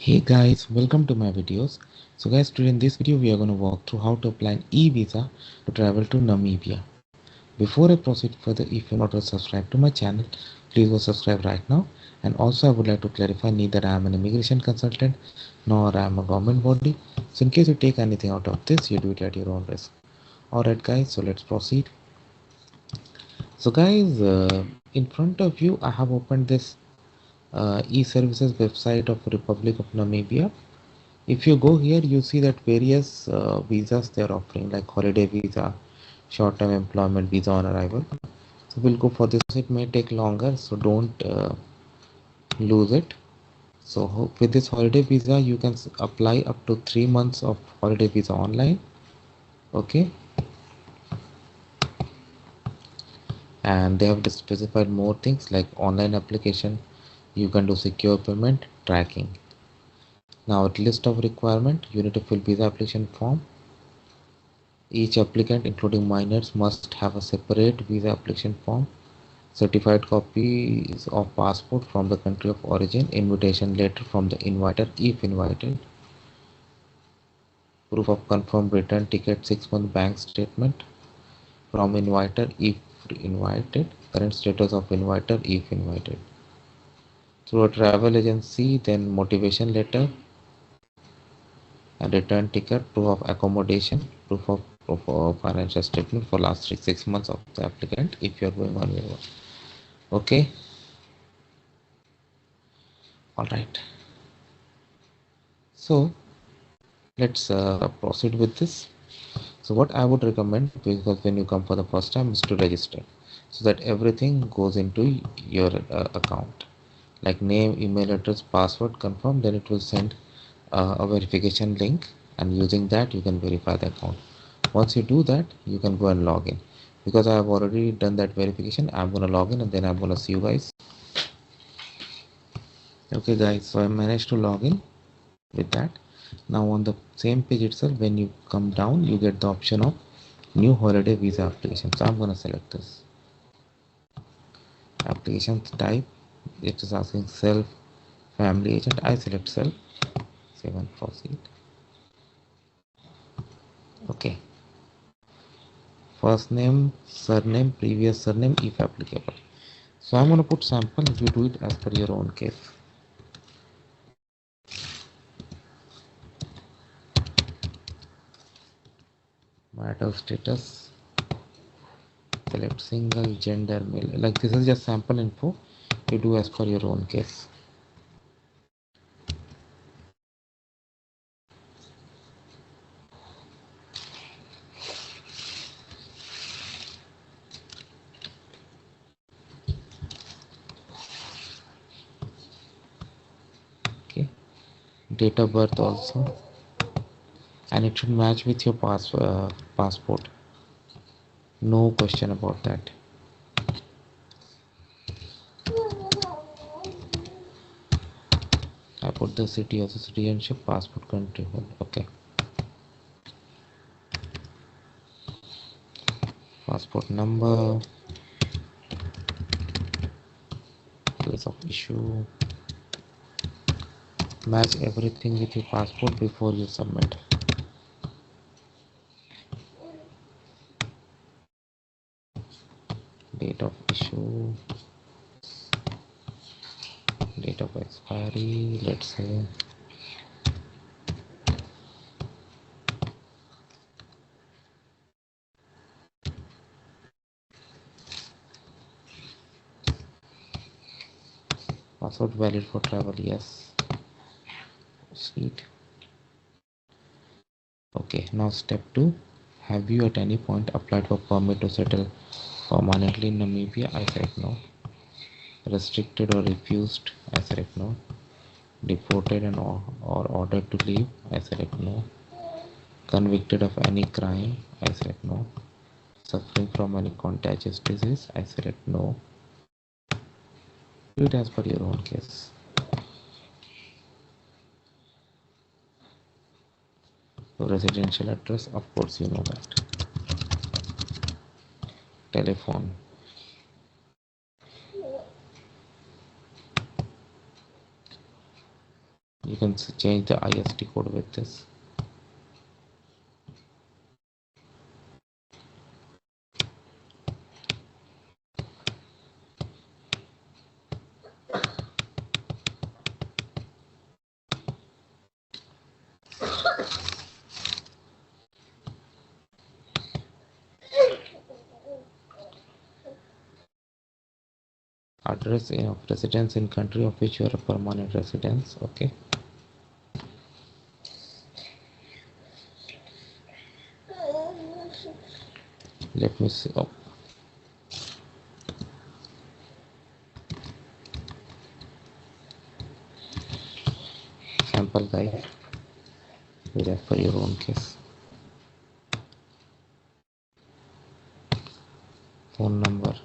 Hey guys, welcome to my videos. So guys, today in this video we are going to walk through how to apply an e-visa to travel to Namibia. Before I proceed further, if you're not yet subscribed to my channel, please go subscribe right now. And also I would like to clarify neither I am an immigration consultant nor I am a government body. So in case you take anything out of this, you do it at your own risk. Alright guys, so let's proceed. So guys, in front of you I have opened this e-services website of Republic of Namibia. If you go here, you see that various visas they are offering, like holiday visa, short-term employment visa on arrival. So we'll go for this. It may take longer, so don't lose it. So with this holiday visa, you can apply up to 3 months of holiday visa online. Okay, and they have specified more things like online application. You can do secure payment tracking. Now, list of requirement. You need to fill visa application form. Each applicant, including minors, must have a separate visa application form, certified copies of passport from the country of origin, invitation letter from the inviter if invited, proof of confirmed return ticket, 6-month bank statement from inviter if invited, current status of inviter if invited. Through a travel agency, then motivation letter, a return ticket, proof of accommodation, proof of financial statement for last 6 months of the applicant if you are going on your own. Okay, all right. So let's proceed with this. So what I would recommend, because when you come for the first time, is to register so that everything goes into your account, like name, email address, password, confirm. Then it will send a verification link, and using that you can verify the account. Once you do that, you can go and log in. Because I have already done that verification, I'm gonna log in and then I'm gonna see you guys. Okay guys, so I managed to log in with that. Now on the same page itself, when you come down, you get the option of new holiday visa application. So I'm gonna select this application type. It is asking self, family, agent. I select self, save and proceed. Okay, first name, surname, previous surname if applicable. So I'm gonna put sample. You do it as per your own case. Marital status, select single, gender, male. Like this is just sample info. You do as per your own case. Okay, date of birth also, and it should match with your passport. No question about that. I put the city of the citizenship, passport country. Okay, passport number, place of issue. Match everything with your passport before you submit. Date of issue, date of expiry, let's say. Passport valid for travel, yes. Proceed. Okay, now step 2. Have you at any point applied for permit to settle permanently in Namibia? I select no. Restricted or refused? I select no. Deported or ordered to leave? I select no. Convicted of any crime? I select no. Suffering from any contagious disease? I select no. Do it as per your own case. So residential address, of course you know that. Telephone. You can change the IST code with this. Address of residence in country of which you are a permanent residence. Okay. Let me see. Oh. Sample guide. As for your own case. Phone number.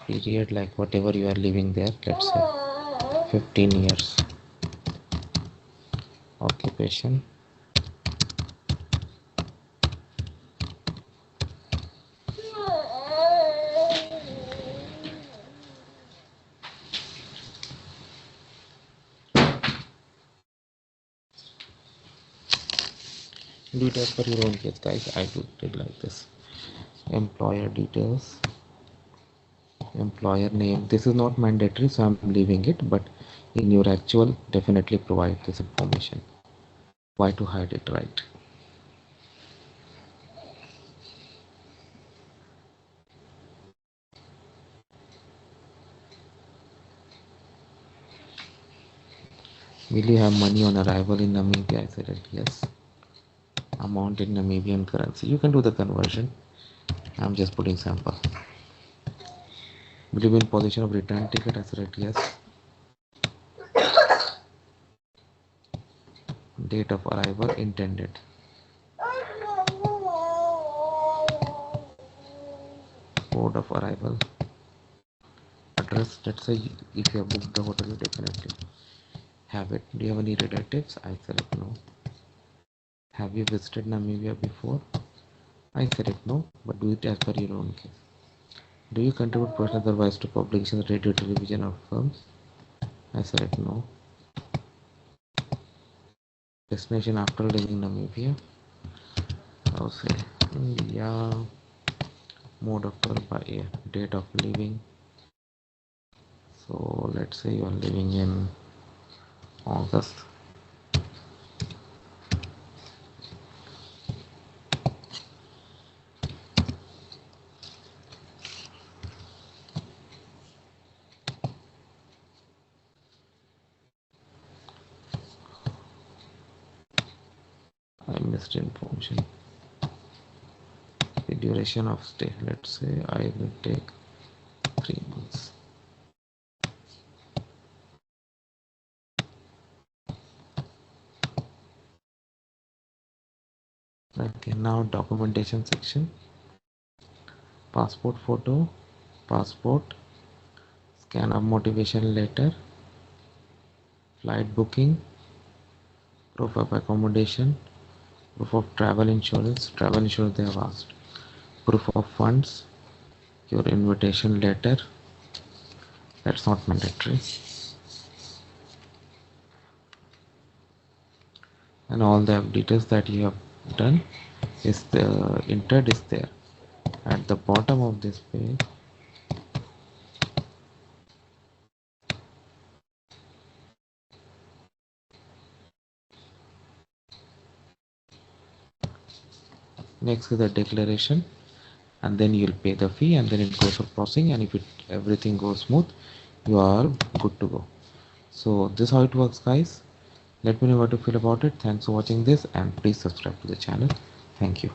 Period, like whatever you are living there, let's say 15 years. Occupation. Do it as per your own case, guys. I did like this. Employer details. Employer name. This is not mandatory, so I'm leaving it, but in your actual, definitely provide this information. Why to hide it, right? Will you have money on arrival in Namibia? I said yes. Amount in Namibian currency. You can do the conversion. I'm just putting sample. Will you be in possession of return ticket? I said yes. Date of arrival intended. Code of arrival. Address. Let's say if you have booked the hotel, you definitely have it. Do you have any relatives? I select no. Have you visited Namibia before? I select no, but do it as per your own case. Do you contribute personal otherwise to publications, radio, television, or films? I select no. Destination after leaving Namibia. I'll say yeah. Mode of travel by air. Date of leaving. So let's say you are living in August. I missed information. The duration of stay. Let's say I will take 3 months. Okay, now documentation section. Passport photo, passport, scan of motivation letter, flight booking, proof of accommodation, proof of travel insurance they have asked, proof of funds, your invitation letter, that's not mandatory, and all the details that you have done is entered is there at the bottom of this page. Next is the declaration, and then you'll pay the fee, and then it goes for processing, and if everything goes smooth, you are good to go. So this is how it works, guys. Let me know what you feel about it. Thanks for watching this, and please subscribe to the channel. Thank you.